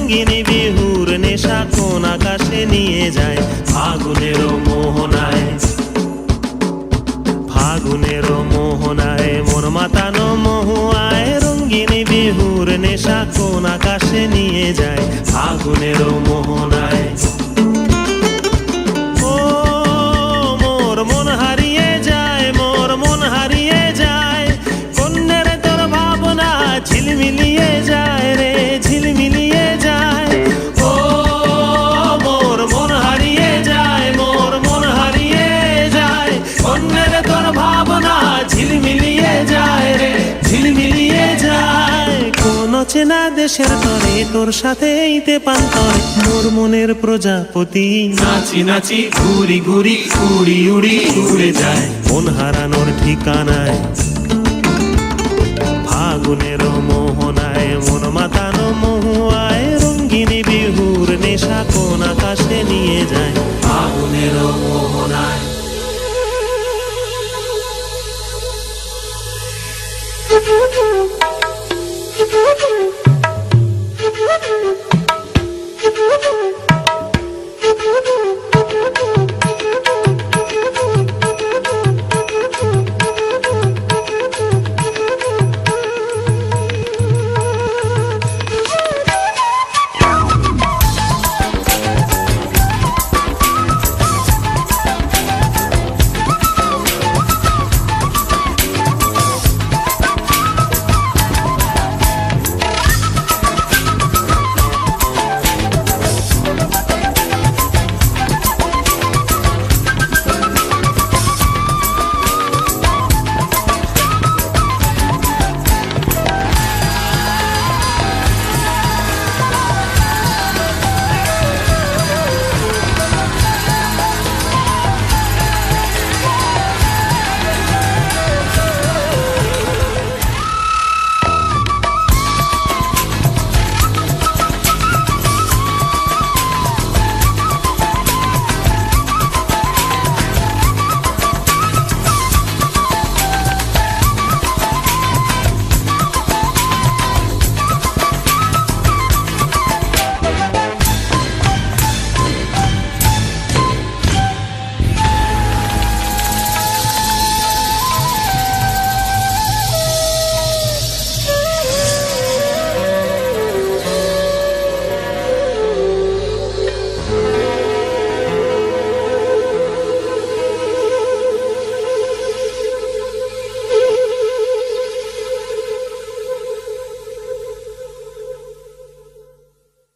রঙ্গিনী বিহুর নেশা কোন আকাশে নিয়ে যায় ফাগুনের মোহনায়। ফাগুনের মোহনায় মন মাতানো মহুয়ায়, রঙ্গিনী বিহুর নেশা কোন আকাশে নিয়ে যায় ফাগুনের মোহনায়। ও মোর মন হারিয়ে যায়, মোর মন হারিয়ে যায়, কন্যের তোর ভাবনা ঝিলমিলিয়ে যায় রে, ঝিলমিলিয়ে যায়। ও মোর মন হারিয়ে যায়, মোর মন হারিয়ে যায়, কন্যের তোর ভাবনা ঝিলমিলিয়ে যায় রে, ঝিলমিলিয়ে যায়। কোন চেনা দেশের তরে তোর সাথে এইতে পান্তরে, মোর মনের প্রজাপতি নাচি নাচি ঘুরি ঘুরি উড়ি উড়ি উড়ে যায় মন হারানোর ঠিকানায়। ফাগুনের মোহনায় মন